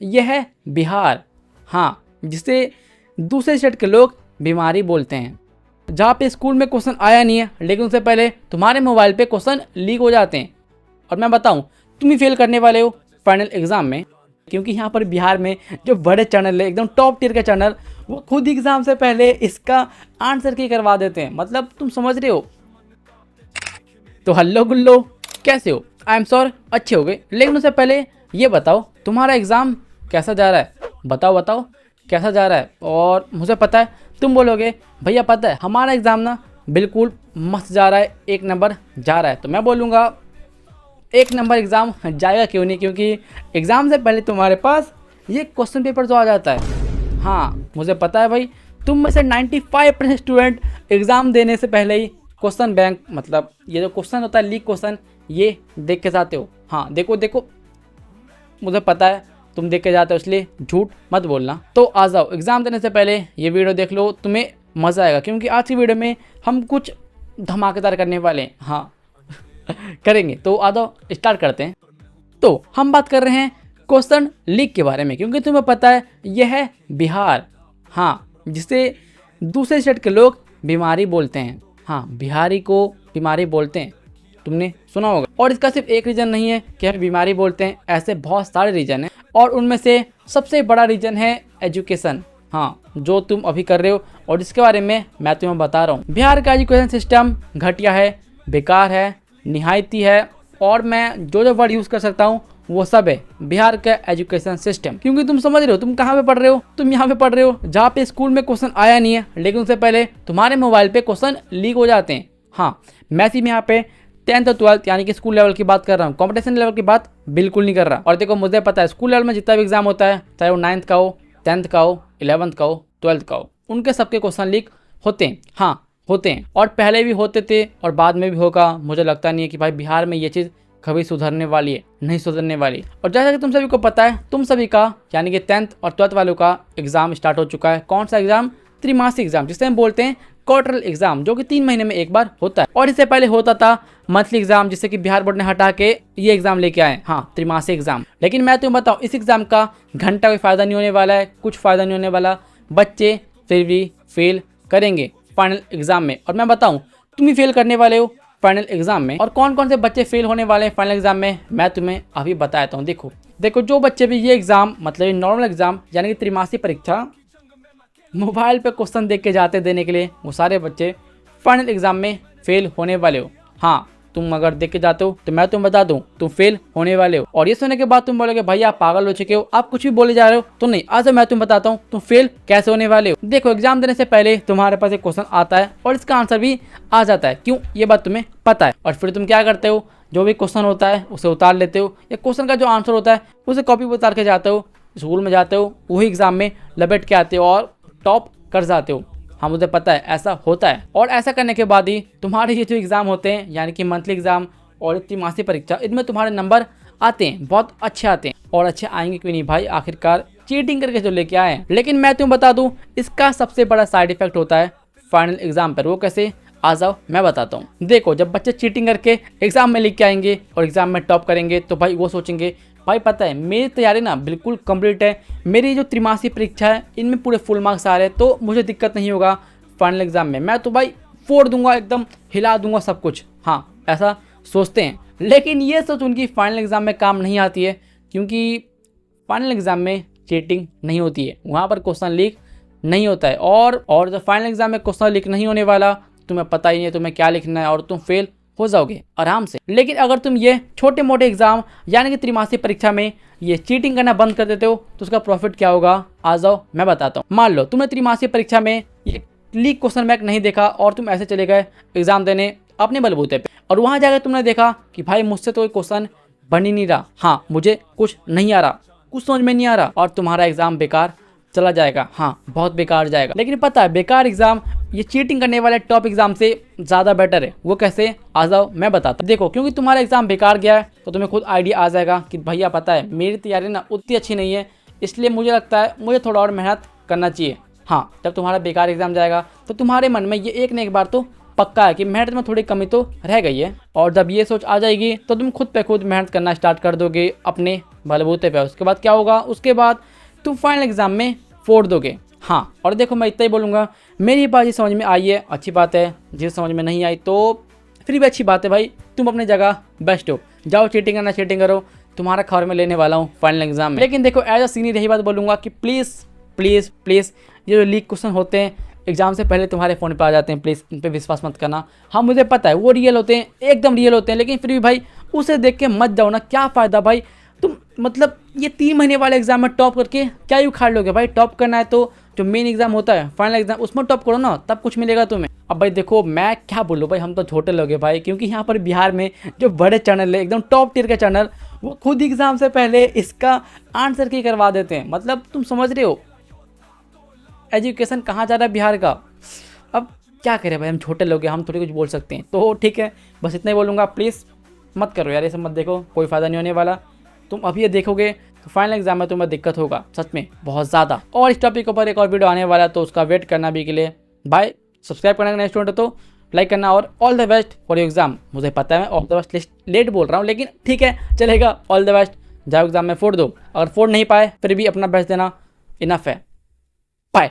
यह है बिहार, हाँ, जिसे दूसरे स्टेट के लोग बीमारी बोलते हैं। जहाँ पे स्कूल में क्वेश्चन आया नहीं है, लेकिन उससे पहले तुम्हारे मोबाइल पे क्वेश्चन लीक हो जाते हैं। और मैं बताऊँ, तुम ही फेल करने वाले हो फाइनल एग्जाम में, क्योंकि यहाँ पर बिहार में जो बड़े चैनल है, एकदम टॉप टियर के चैनल, वो खुद एग्जाम से पहले इसका आंसर की करवा देते हैं। मतलब तुम समझ रहे हो। तो हल्लो गुल्लो, कैसे हो? आई एम श्योर अच्छे हो गए। लेकिन उससे पहले ये बताओ, तुम्हारा एग्ज़ाम कैसा जा रहा है? बताओ कैसा जा रहा है। और मुझे पता है तुम बोलोगे भैया पता है हमारा एग्ज़ाम ना बिल्कुल मस्त जा रहा है, 1 नंबर जा रहा है। तो मैं बोलूँगा 1 नंबर एग्ज़ाम जाएगा क्यों नहीं, क्योंकि एग्ज़ाम से पहले तुम्हारे पास ये क्वेश्चन पेपर तो आ जाता है। हाँ, मुझे पता है भाई, तुम में से 95% स्टूडेंट एग्ज़ाम देने से पहले ही क्वेश्चन बैंक, मतलब ये जो क्वेश्चन होता है लीक क्वेश्चन, ये देख के जाते हो। हाँ देखो, मुझे पता है तुम देख के जाते हो, इसलिए झूठ मत बोलना। तो आ जाओ, एग्ज़ाम देने से पहले ये वीडियो देख लो, तुम्हें मज़ा आएगा, क्योंकि आज की वीडियो में हम कुछ धमाकेदार करने वाले हैं। हाँ करेंगे। तो आ जाओ स्टार्ट करते हैं। तो हम बात कर रहे हैं क्वेश्चन लीक के बारे में, क्योंकि तुम्हें पता है यह है बिहार, हाँ, जिसे दूसरे स्टेट के लोग बीमारी बोलते हैं। हाँ, बिहारी को बीमारी बोलते हैं, तुमने सुना होगा। और इसका सिर्फ एक रीज़न नहीं है कि हम बीमारी बोलते हैं, ऐसे बहुत सारे रीज़न हैं। और उनमें से सबसे बड़ा रीज़न है एजुकेशन, हाँ, जो तुम अभी कर रहे हो और जिसके बारे में मैं तुम्हें बता रहा हूँ। बिहार का एजुकेशन सिस्टम घटिया है, बेकार है, निहायती है, और मैं जो वर्ड यूज़ कर सकता हूँ वो सब है बिहार का एजुकेशन सिस्टम। क्योंकि तुम समझ रहे हो तुम कहाँ पे पढ़ रहे हो, तुम यहाँ पे पढ़ रहे हो जहाँ पे स्कूल में क्वेश्चन आया नहीं है, लेकिन उससे पहले तुम्हारे मोबाइल पे क्वेश्चन लीक हो जाते हैं। हाँ, मैं सिर्फ यहाँ पे 10th और 12th यानी कि स्कूल लेवल की बात कर रहा हूँ, कॉम्पिटिशन लेवल की बात बिल्कुल नहीं कर रहा। और देखो, मुझे पता है स्कूल लेवल में जितना भी एग्जाम होता है, चाहे वो 9th का हो, 10th का हो, 11th का हो, 12th का हो, उनके सबके क्वेश्चन लीक होते हैं। हाँ, होते हैं, और पहले भी होते थे और बाद में भी होगा। मुझे लगता नहीं है कि भाई बिहार में ये चीज़ कभी सुधरने वाली है, नहीं सुधरने वाली। और जैसा कि तुम सभी को पता है, तुम सभी का यानी कि 10th और 12th वालों का एग्जाम स्टार्ट हो चुका है। कौन सा एग्जाम? त्रिमासिक एग्जाम, जिसे हम बोलते हैं क्वार्टरल एग्जाम, जो कि 3 महीने में एक बार होता है। और इससे पहले होता था मंथली एग्जाम, जिससे कि बिहार बोर्ड ने हटा के ये एग्जाम लेके आए, हाँ, त्रिमासिक एग्जाम। लेकिन मैं तुम्हें बताऊं, इस एग्जाम का घंटा कोई फायदा नहीं होने वाला है, कुछ फायदा नहीं होने वाला। बच्चे फिर भी फेल करेंगे फाइनल एग्जाम में। और मैं बताऊं, तुम ही फेल करने वाले हो फाइनल एग्जाम में। और कौन कौन से बच्चे फेल होने वाले हैं फाइनल एग्जाम में, मैं तुम्हें अभी बताता हूँ। देखो, जो बच्चे भी ये एग्जाम, मतलब नॉर्मल एग्जाम यानी कि त्रिमासिक परीक्षा, मोबाइल पे क्वेश्चन देख के जाते देने के लिए, वो सारे बच्चे फाइनल एग्जाम में फेल होने वाले हो। हाँ, तुम अगर देख के जाते हो तो मैं तुम्हें बता दूं, तुम फेल होने वाले हो। और ये सुनने के बाद तुम बोलोगे भैया आप पागल हो चुके हो, आप कुछ भी बोले जा रहे हो। तो नहीं, आज मैं तुम्हें बताता हूँ तुम फेल कैसे होने वाले हो। देखो, एग्जाम देने से पहले तुम्हारे पास एक क्वेश्चन आता है और इसका आंसर भी आ जाता है। क्यों? ये बात तुम्हें पता है। और फिर तुम क्या करते हो, जो भी क्वेश्चन होता है उसे उतार लेते हो, या क्वेश्चन का जो आंसर होता है उसे कॉपी पर उतार के जाते हो, स्कूल में जाते हो, वही एग्जाम में लपेट के आते हो और टॉप कर जाते हो। हाँ, मुझे पता है ऐसा होता है। और ऐसा करने के बाद ही तुम्हारे ये जो एग्ज़ाम होते हैं, यानी कि मंथली एग्ज़ाम और त्रिमासिक परीक्षा, इनमें तुम्हारे नंबर आते हैं, बहुत अच्छे आते हैं। और अच्छे आएंगे क्यों नहीं भाई, आखिरकार चीटिंग करके जो लेके आए हैं। लेकिन मैं तुम्हें बता दूं, इसका सबसे बड़ा साइड इफेक्ट होता है फाइनल एग्जाम पर। वो कैसे? आ जाओ मैं बताता हूँ। देखो, जब बच्चे चीटिंग करके एग्जाम में लिख के आएंगे और एग्जाम में टॉप करेंगे, तो भाई वो सोचेंगे भाई पता है मेरी तैयारी ना बिल्कुल कंप्लीट है, मेरी जो त्रिमासिक परीक्षा है इनमें पूरे फुल मार्क्स आ रहे हैं, तो मुझे दिक्कत नहीं होगा फाइनल एग्जाम में, मैं तो भाई फोड़ दूंगा, एकदम हिला दूंगा सब कुछ। हाँ, ऐसा सोचते हैं। लेकिन ये सोच उनकी फाइनल एग्जाम में काम नहीं आती है, क्योंकि फाइनल एग्जाम में चीटिंग नहीं होती है, वहाँ पर क्वेश्चन लीक नहीं होता है। और जब फाइनल एग्जाम में क्वेश्चन लीक नहीं होने वाला, तुम्हें पता ही नहीं तुम्हें क्या लिखना है और तुम फेल हो जाओगे आराम से। लेकिन अगर तुम ये छोटे मोटे एग्जाम यानी कि त्रिमासिक परीक्षा में ये चीटिंग करना बंद कर देते हो, तो उसका प्रॉफिट क्या होगा, आ जाओ मैं बताता हूँ। मान लो तुमने त्रिमासिक परीक्षा में ये लीक क्वेश्चन बैंक नहीं देखा और तुम ऐसे चले गए एग्जाम देने अपने बलबूते पे, और वहाँ जाकर तुमने देखा कि भाई मुझसे तो कोई क्वेश्चन बन ही नहीं रहा, हाँ मुझे कुछ नहीं आ रहा, कुछ समझ में नहीं आ रहा, और तुम्हारा एग्जाम बेकार चला जाएगा। हाँ, बहुत बेकार जाएगा। लेकिन पता है बेकार एग्जाम ये चीटिंग करने वाले टॉप एग्जाम से ज़्यादा बेटर है। वो कैसे, आ जाओ मैं बताता हूँ। देखो, क्योंकि तुम्हारा एग्जाम बेकार गया है तो तुम्हें खुद आइडिया आ जाएगा कि भैया पता है मेरी तैयारी ना उतनी अच्छी नहीं है, इसलिए मुझे लगता है मुझे थोड़ा और मेहनत करना चाहिए। हाँ, जब तुम्हारा बेकार एग्जाम जाएगा तो तुम्हारे मन में ये एक न एक बार तो पक्का है कि मेहनत में थोड़ी कमी तो रह गई है, और जब ये सोच आ जाएगी तो तुम खुद पे खुद मेहनत करना स्टार्ट कर दोगे अपने बलबूते पे। उसके बाद क्या होगा, उसके बाद तुम फाइनल एग्ज़ाम में फोड़ दोगे। हाँ, और देखो मैं इतना ही बोलूँगा, मेरी बात ये समझ में आई है अच्छी बात है, जिस समझ में नहीं आई तो फिर भी अच्छी बात है भाई, तुम अपनी जगह बेस्ट हो। जाओ चीटिंग करना चीटिंग करो, तुम्हारा खबर में लेने वाला हूँ फाइनल एग्जाम में। लेकिन देखो एज अ सीनियर यही बात बोलूँगा कि प्लीज़ प्लीज़ प्लीज़ ये जो लीक क्वेश्चन होते हैं एग्जाम से पहले तुम्हारे फ़ोन पे आ जाते हैं, प्लीज़ इन पर विश्वास मत करना। हाँ मुझे पता है वो रियल होते हैं, एकदम रियल होते हैं, लेकिन फिर भी भाई उसे देख के मत जाओ ना, क्या फ़ायदा भाई। तुम मतलब ये 3 महीने वाले एग्जाम में टॉप करके क्या ही उखाड़ लोगे भाई। टॉप करना है तो जो मेन एग्जाम होता है फाइनल एग्जाम उसमें टॉप करो ना, तब कुछ मिलेगा तुम्हें। अब भाई देखो मैं क्या बोलूँ भाई, हम तो छोटे लोग हैं भाई, क्योंकि यहाँ पर बिहार में जो बड़े चैनल है एकदम टॉप टियर के चैनल, वो खुद एग्जाम से पहले इसका आंसर की करवा देते हैं। मतलब तुम समझ रहे हो एजुकेशन कहाँ जा रहा है बिहार का। अब क्या करें भाई, हम छोटे लोग हैं, हम थोड़ी कुछ बोल सकते हैं। तो ठीक है, बस इतना ही बोलूँगा, प्लीज़ मत करो यार, ये सब मत देखो, कोई फ़ायदा नहीं होने वाला। तुम अभी ये देखोगे तो फाइनल एग्जाम में तुम्हें दिक्कत होगा सच में बहुत ज़्यादा। और इस टॉपिक के ऊपर एक और वीडियो आने वाला है, तो उसका वेट करना भी के लिए बाय। सब्सक्राइब करना नए स्टूडेंट तो लाइक करना, और all the best for your exam. मुझे पता है मैं ऑल द बेस्ट लेट बोल रहा हूँ, लेकिन ठीक है चलेगा, ऑल द बेस्ट। जाओ एग्जाम में फोड़ दो, अगर फोड़ नहीं पाए फिर भी अपना बेस्ट देना इनफ है। बाय।